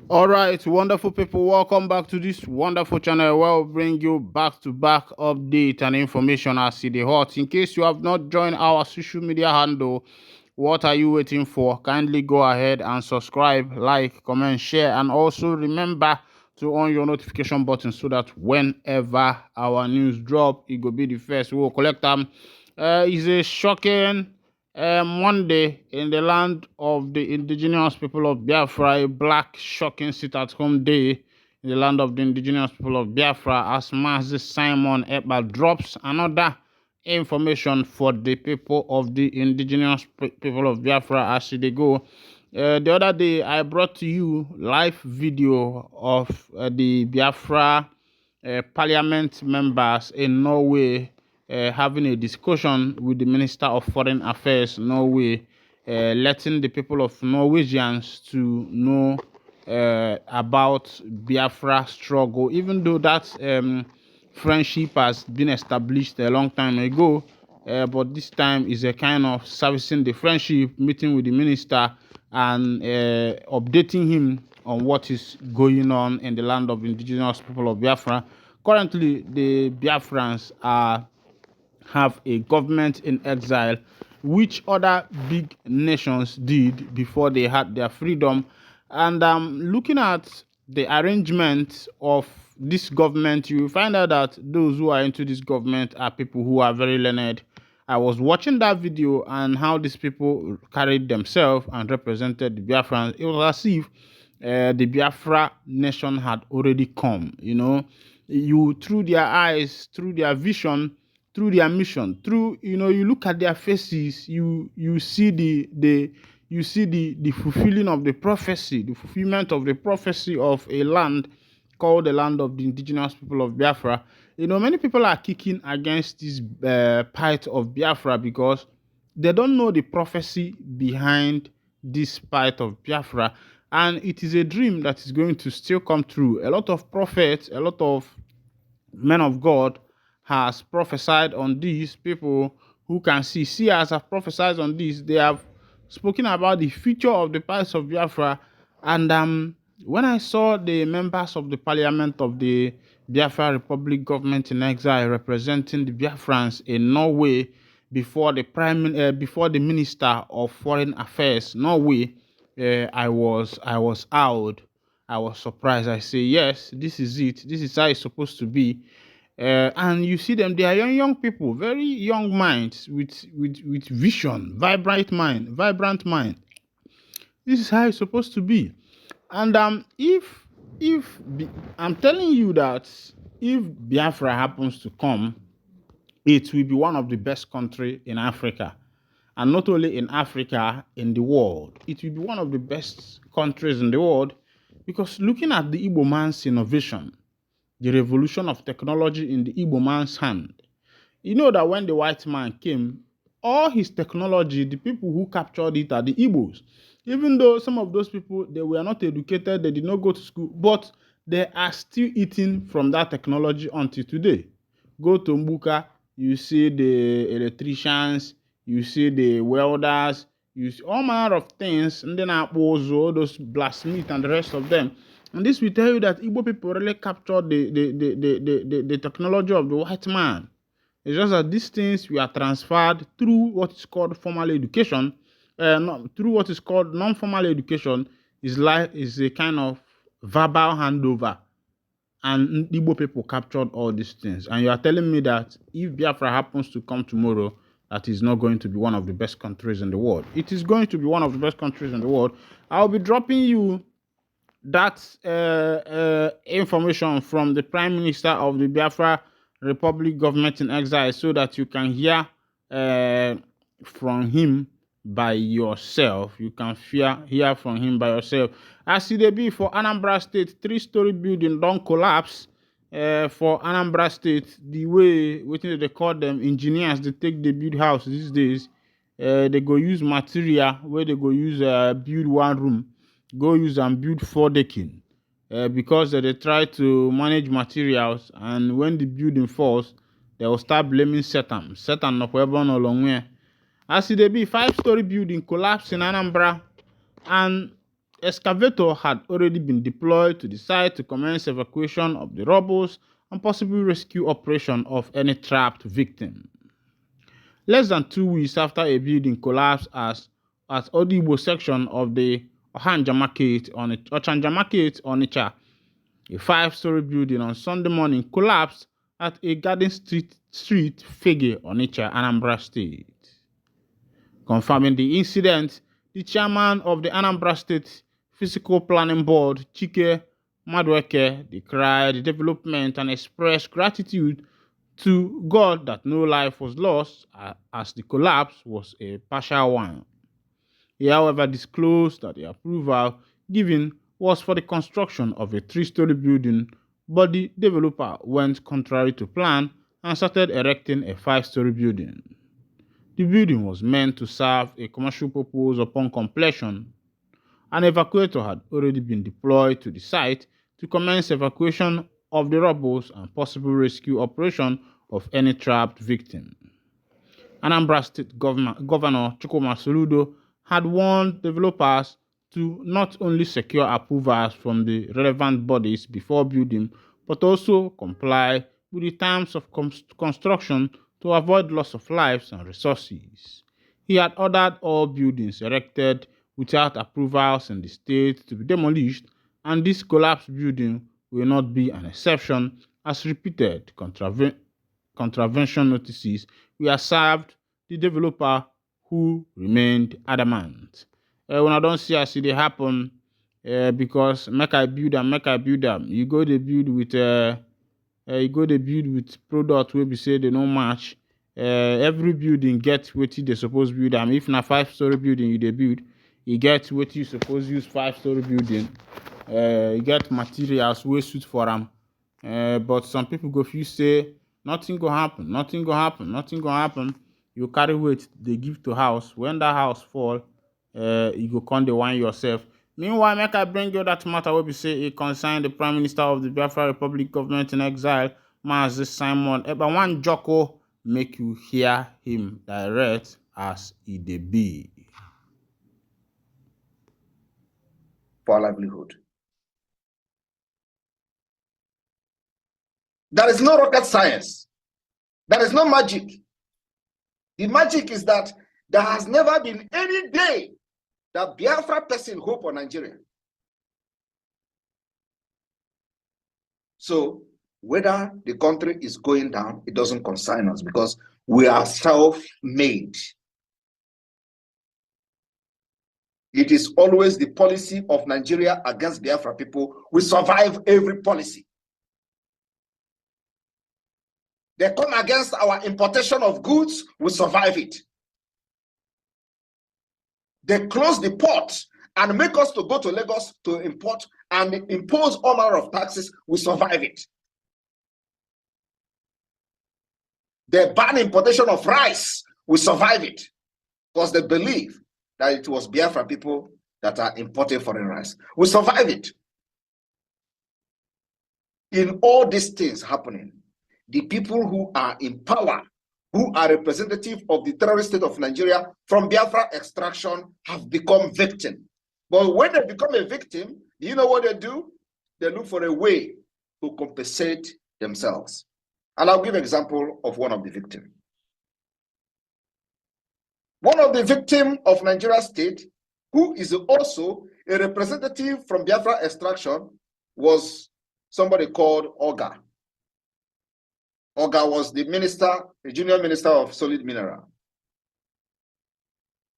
All right, wonderful people, welcome back to this wonderful channel where we'll bring you back-to-back update and information as see the hot. In case you have not joined our social media handle, what are you waiting for? Kindly go ahead and subscribe, like, comment, share, and also remember to on your notification button so that whenever our news drop, it will be the first. We will collect them. It's a shocking Monday in the land of the indigenous people of Biafra, a black shocking sit-at-home day in the land of the indigenous people of Biafra, as Master Simon Èkpá drops another information for the people of the indigenous people of Biafra as they go. The other day, I brought to you live video of the Biafra parliament members in Norway having a discussion with the Minister of Foreign Affairs Norway, letting the people of Norwegians to know about Biafra struggle, even though that friendship has been established a long time ago. But this time is a kind of servicing the friendship, meeting with the minister, and updating him on what is going on in the land of the indigenous people of Biafra. Currently, the Biafrans have a government in exile, which other big nations did before they had their freedom. And looking at the arrangement of this government, you will find out that those who are into this government are people who are very learned. I was watching that video and how these people carried themselves and represented the Biafrans. It was as if the Biafra nation had already come. You through their eyes, through their vision, through their mission, through you look at their faces, you see the fulfilling of the prophecy, the fulfillment of the prophecy of a land called the land of the indigenous people of Biafra. Many people are kicking against this part of Biafra because they don't know the prophecy behind this part of Biafra, and it is a dream that is going to still come true. A lot of prophets, a lot of men of God has prophesied on these. People who can see seers have prophesied on this. They have spoken about the future of the parts of Biafra. And when I saw the members of the parliament of the Biafra Republic government in exile representing the Biafrans in Norway before before the Minister of Foreign Affairs Norway, I was out. I was surprised. I say, yes, this is it. This is how it's supposed to be. And you see them; they are young people, very young minds with vision, vibrant mind. This is how it's supposed to be. And I'm telling you that if Biafra happens to come, it will be one of the best country in Africa, and not only in Africa, in the world. It will be one of the best countries in the world because looking at the Igbo man's innovation, the revolution of technology in the Igbo man's hand. You know that when the white man came, all his technology, the people who captured it are the Igbos. Even though some of those people, they were not educated, they did not go to school, but they are still eating from that technology until today. Go to Mbuka, you see the electricians, you see the welders, you see all manner of things, and then Akpozo, those blacksmiths and the rest of them. And this will tell you that Igbo people really captured the technology of the white man. It's just that these things were transferred through what is called formal education, through what is called non-formal education. Is a kind of verbal handover, and Igbo people captured all these things. And you are telling me that if Biafra happens to come tomorrow, that is not going to be one of the best countries in the world. It is going to be one of the best countries in the world. I'll be dropping you that information from the Prime Minister of the Biafra Republic government in exile so that you can hear from him by yourself. You can hear from him by yourself. As it be for Anambra State, 3-story building don't collapse. For Anambra State, the way wetin they call them engineers, they take the build house these days. They go use material where they go use build one room, go use and build 4 decking. Because they try to manage materials, and when the building falls, they will start blaming Satan. Satan no kwebe no longwe. As it be 5-story building collapse in Anambra, and excavator had already been deployed to the site to commence evacuation of the rubble and possible rescue operation of any trapped victim. Less than 2 weeks after a building collapsed at Odigbo section of the Ochanja Market on Onitsha, a 5-story building on Sunday morning collapsed at a Garden Street, Fege, Onitsha, Anambra State. Confirming the incident, the chairman of the Anambra State Physical Planning Board, Chike Madueke, decried the development and expressed gratitude to God that no life was lost, as the collapse was a partial one. He, however, disclosed that the approval given was for the construction of a 3-story building, but the developer went contrary to plan and started erecting a 5-story building. The building was meant to serve a commercial purpose upon completion. An evacuator had already been deployed to the site to commence evacuation of the rubble and possible rescue operation of any trapped victim. Anambra State Governor Chukwuma Soludo had warned developers to not only secure approvals from the relevant bodies before building, but also comply with the terms of construction to avoid loss of lives and resources. He had ordered all buildings erected without approvals in the state to be demolished, and this collapsed building will not be an exception, as repeated contravention notices were served the developer, who remained adamant. When I don't see as it happen, because make I build am, you go to build with product wey be say they no match. Every building get wetin they suppose build am. If na 5-story building you dey build, you get wetin you suppose use 5-story building. You get materials wey suit for am. But some people go feel say nothing go happen. You carry weight they give to house. When that house fall, you go come dey whine yourself. Meanwhile, make I bring you that matter wey be say it concern the Prime Minister of the Biafra Republic government in exile, Mazi Simon Èkpá. One joko make you hear him direct as e dey be. For livelihood. There is no rocket science. There is no magic. The magic is that there has never been any day that Biafra person hope for Nigeria. So whether the country is going down, it doesn't concern us because we are self-made. It is always the policy of Nigeria against Biafra people. We survive every policy. They come against our importation of goods, we survive it. They close the port and make us to go to Lagos to import and impose all manner of taxes, we survive it. They ban importation of rice, we survive it. Because they believe that it was Biafra people that are importing foreign rice. We survive it. In all these things happening, the people who are in power, who are representative of the terrorist state of Nigeria from Biafra extraction, have become victim. But when they become a victim, you know what they do? They look for a way to compensate themselves. And I'll give an example of one of the victims. One of the victims of Nigeria state, who is also a representative from Biafra extraction, was somebody called Oga. Oga was the minister, the junior minister of solid mineral,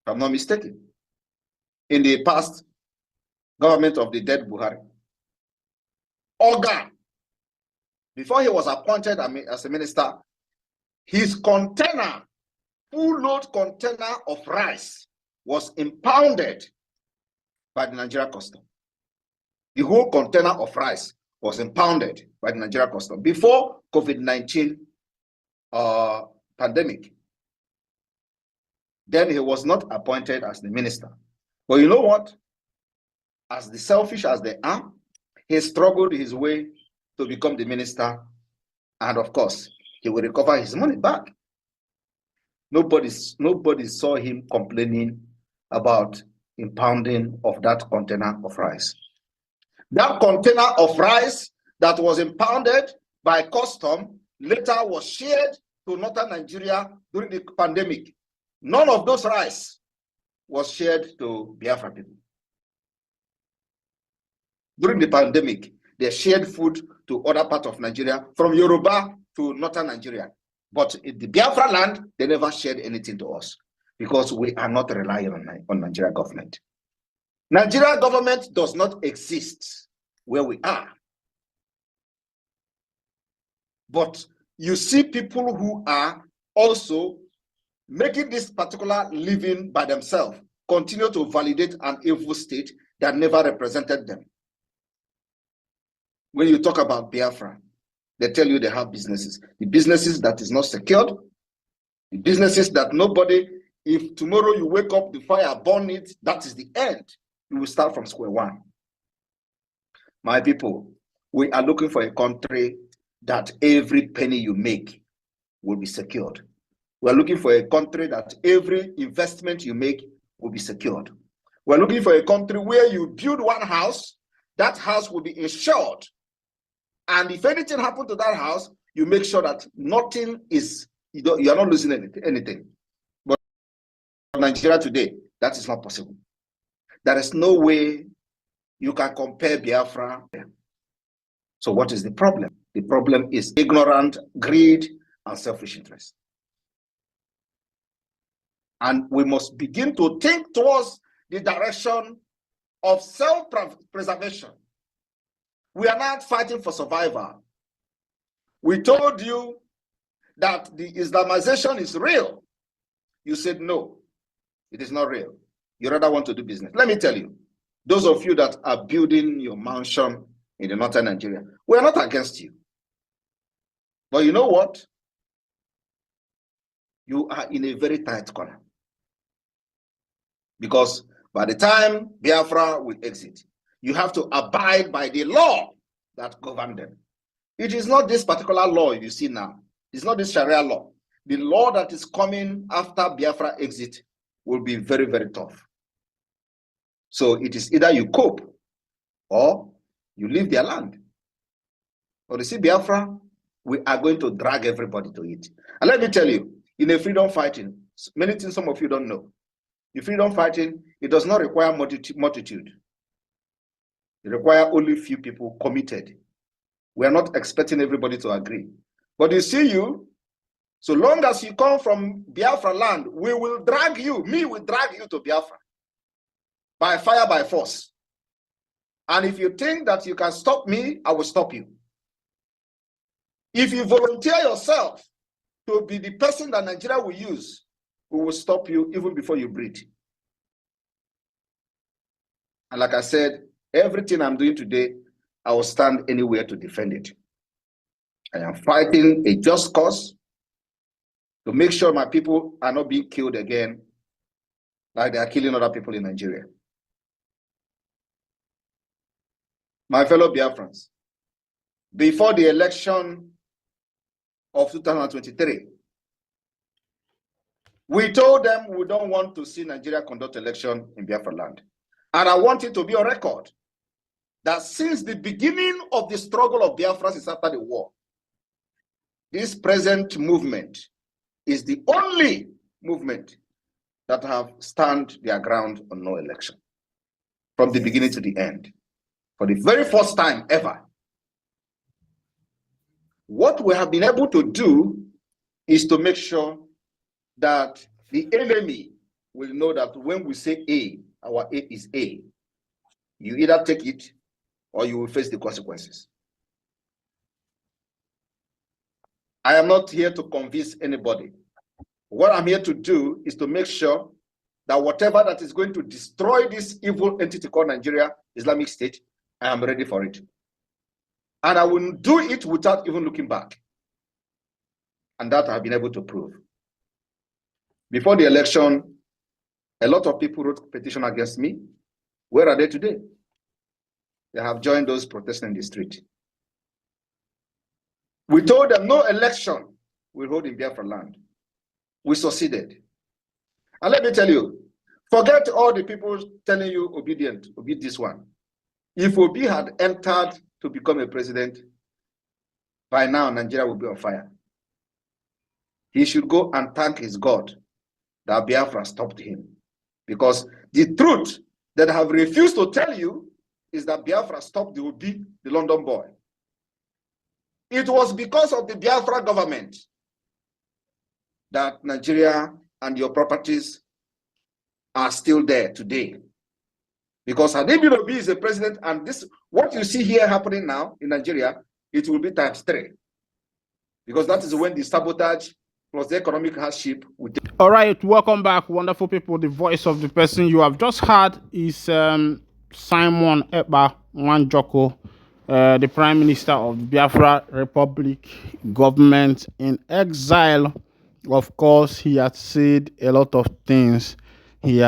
if I'm not mistaken, in the past government of the dead Buhari. Oga, before he was appointed as a minister, his container, full load container of rice, was impounded by the Nigeria custom. The whole container of rice was impounded by the Nigeria custom before COVID-19 pandemic. Then he was not appointed as the minister. But you know what? As the selfish as they are, he struggled his way to become the minister. And of course, he will recover his money back. Nobody saw him complaining about impounding of that container of rice. That container of rice that was impounded by custom later was shared to northern Nigeria during the pandemic. None of those rice was shared to Biafra people. During the pandemic, they shared food to other parts of Nigeria, from Yoruba to northern Nigeria. But in the Biafra land, they never shared anything to us because we are not relying on Nigeria government. Nigeria government does not exist where we are. But you see people who are also making this particular living by themselves continue to validate an evil state that never represented them. When you talk about Biafra, they tell you they have businesses. The businesses that is not secured, the businesses that nobody, if tomorrow you wake up, the fire burn it, that is the end. You will start from square one. My people, we are looking for a country that every penny you make will be secured. We are looking for a country that every investment you make will be secured. We are looking for a country where you build one house, that house will be insured. And if anything happens to that house, you make sure that nothing is, you are not losing anything. But in Nigeria today, that is not possible. There is no way you can compare Biafra. So what is the problem? The problem is ignorant greed and selfish interest. And we must begin to think towards the direction of self-preservation. We are not fighting for survival. We told you that the Islamization is real. You said no, it is not real. You rather want to do business. Let me tell you, those of you that are building your mansion in the northern Nigeria, we are not against you. But you know what? You are in a very tight corner. Because by the time Biafra will exit, you have to abide by the law that governs them. It is not this particular law you see now. It's not this Sharia law. The law that is coming after Biafra exit will be very, very tough. So it is either you cope or you leave their land. Or you see Biafra, we are going to drag everybody to it. And let me tell you, in a freedom fighting, many things some of you don't know. In freedom fighting, it does not require multitude. It requires only few people committed. We are not expecting everybody to agree. But you see you, so long as you come from Biafra land, we will drag you, me will drag you to Biafra. By fire, by force. And if you think that you can stop me, I will stop you. If you volunteer yourself to be the person that Nigeria will use, we will stop you even before you breathe. And like I said, everything I'm doing today, I will stand anywhere to defend it. I am fighting a just cause to make sure my people are not being killed again like they are killing other people in Nigeria. My fellow Biafrans, before the election of 2023, we told them we don't want to see Nigeria conduct election in Biafra land. And I want it to be on record that since the beginning of the struggle of Biafra since after the war, this present movement is the only movement that have stand their ground on no election from the beginning to the end. For the very first time ever. What we have been able to do is to make sure that the enemy will know that when we say A, our A is A. You either take it or you will face the consequences. I am not here to convince anybody. What I'm here to do is to make sure that whatever that is going to destroy this evil entity called Nigeria, Islamic State, I am ready for it. And I will do it without even looking back. And that I've been able to prove. Before the election, a lot of people wrote petition against me. Where are they today? They have joined those protesting in the street. We told them no election will hold in Biafra land. We succeeded. And let me tell you, Forget all the people telling you obedient, obey this one. If Obi had entered to become a president, by now Nigeria will be on fire. He should go and thank his God that Biafra stopped him. Because the truth that I have refused to tell you is that Biafra stopped the Obi, the London boy. It was because of the Biafra government that Nigeria and your properties are still there today. Because Adebi Obi is a president, and this, what you see here happening now in Nigeria, it will be times 3. Because that is when the sabotage plus the economic hardship will take. All right, welcome back, wonderful people. The voice of the person you have just heard is Simon Èkpá Nwanjoko, the Prime Minister of the Biafra Republic government in exile. Of course, he has said a lot of things. And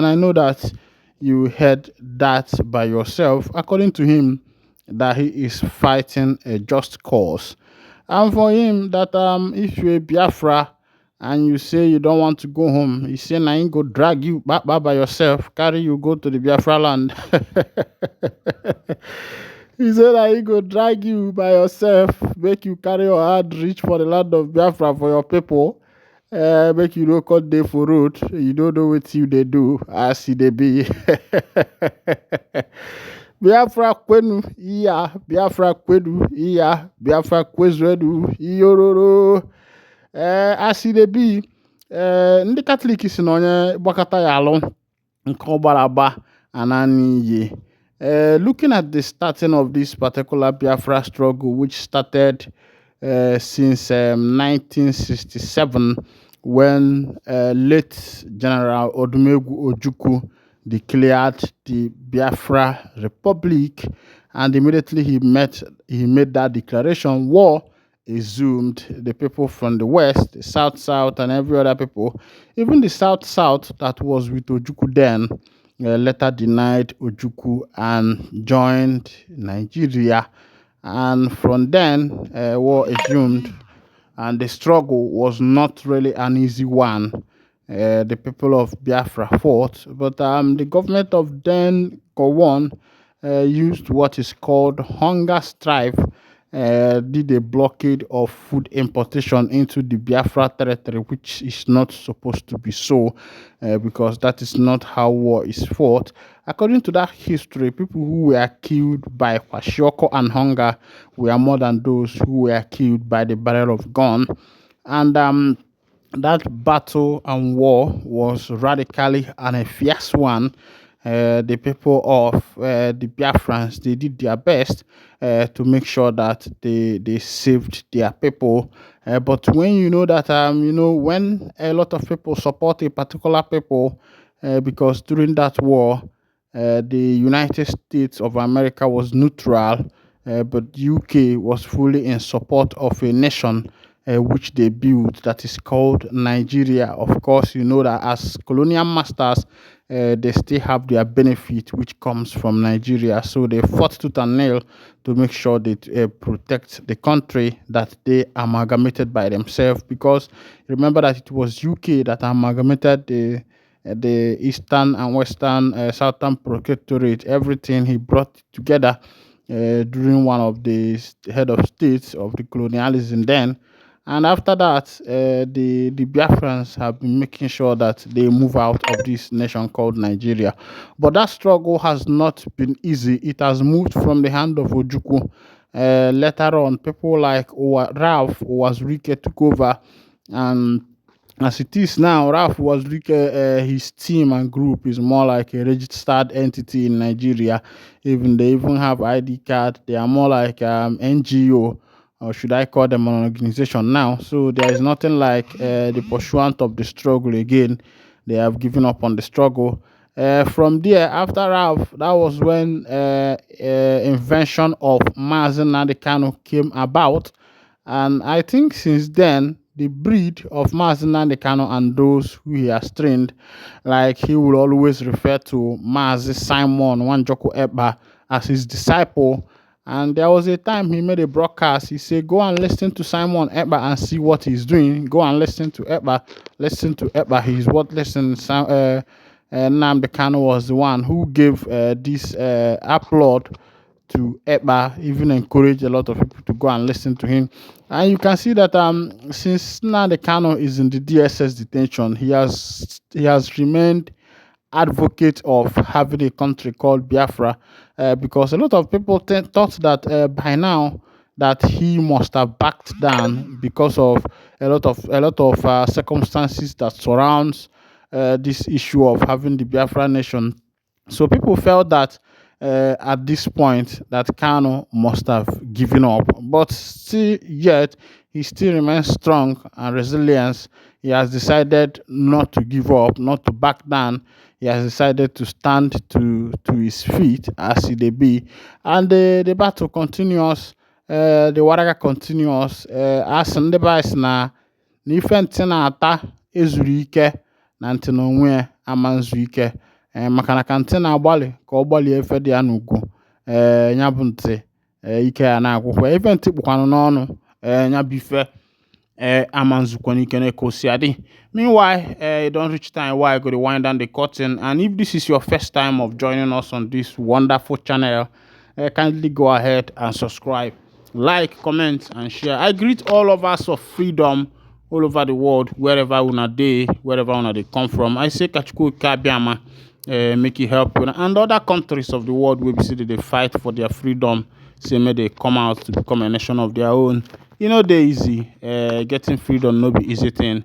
I know that you heard that by yourself. According to him, that he is fighting a just cause. And for him, that if you're a Biafra and you say you don't want to go home, he say I ain't go drag you back by yourself, carry you go to the Biafra land. He said I ain't go drag you by yourself, make you carry your hand reach for the land of Biafra for your people. Make you no cut day for road. You don't know what you they do as they be. Biafra kwenu iya, Biafra kwenu iya, Biafra kwezwedu iyororo. As they be, ndị Catholic si na onye gbakọta ya alụ nke ọgbaragba ananiye. Looking at the starting of this particular Biafra struggle, which started since 1967, when late General Odumegwu Ojukwu declared the Biafra Republic, and immediately he made that declaration, war assumed. The people from the west, the south, and every other people, even the south that was with Ojukwu then, later denied Ojukwu and joined Nigeria. And from then, war assumed, and the struggle was not really an easy one. The people of Biafra fought, but the government of then Gowon used what is called hunger strike, did a blockade of food importation into the Biafra territory, which is not supposed to be so, because that is not how war is fought. According to that history, people who were killed by kwashiorkor and hunger were more than those who were killed by the barrel of gun. And that battle and war was radically and a fierce one. The people of the Biafrans, they did their best to make sure that they saved their people. But when you know that, when a lot of people support a particular people, because during that war, the United States of America was neutral, but UK was fully in support of a nation which they built, that is called Nigeria. Of course, you know that as colonial masters, they still have their benefit which comes from Nigeria. So they fought tooth and nail to make sure they protect the country that they amalgamated by themselves. Because remember that it was UK that amalgamated the eastern and western southern protectorate. Everything he brought together during one of the head of states of the colonialism then. And after that, the Biafrans have been making sure that they move out of this nation called Nigeria. But that struggle has not been easy. It has moved from the hand of Ojukwu. Later on, people like Ralph Uwazurike took over. And as it is now, Ralph Uwazurike, his team and group is more like a registered entity in Nigeria. They even have ID card. They are more like NGO, or should I call them an organization now? So there is nothing like the pursuant of the struggle again. They have given up on the struggle. From there, after Ralph, that was when invention of Mazi Nnamdi Kanu came about. And I think since then, the breed of Mazi Nnamdi Kanu and those who he has trained, like he will always refer to Mazi Simon Nwanjoko Èkpá as his disciple, And there was a time he made a broadcast. He said, "Go and listen to Simon Èkpá and see what he's doing. Go and listen to Èkpá. Listen to Èkpá. He's what listen." Nnamdi Kanu was the one who gave this applaud to Èkpá, even encouraged a lot of people to go and listen to him. And you can see that since Nnamdi Kanu is in the DSS detention, he has remained advocate of having a country called Biafra, because a lot of people thought that by now that he must have backed down because of a lot of circumstances that surrounds this issue of having the Biafra nation. So people felt that at this point that Kano must have given up, but still yet he still remains strong and resilient. He has decided not to give up, not to back down. He has decided to stand to his feet as he be, and the battle continues. The waraga continues. As ndị boys na ife ntị na-ata ezuru ike na ntị na onwe ya ama nzu ike. Maka na ka ntị na-agbalị ka ọ gbalie efe dị ya n'ugwu, ya bụ ntị ike ya na-agwụkwa. Ife ntị kpụkwanụ n'ọnụ, ya bụ ife ama nzukọ n'ike na-ekosi adị. Meanwhile, it don't reach time why I go to wind down the curtain. And if this is your first time of joining us on this wonderful channel, kindly go ahead and subscribe, like, comment, and share. I greet all of us of freedom all over the world, wherever una dey, wherever una dey come from. I say Kachukwu Kabiama, make it help una. And other countries of the world wey be say they fight for their freedom, say may they come out to become a nation of their own. You know they easy. Getting freedom no be easy thing.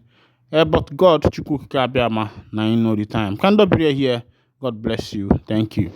But God, Chukwu Kabiama, now you know the time. Kando here. God bless you. Thank you.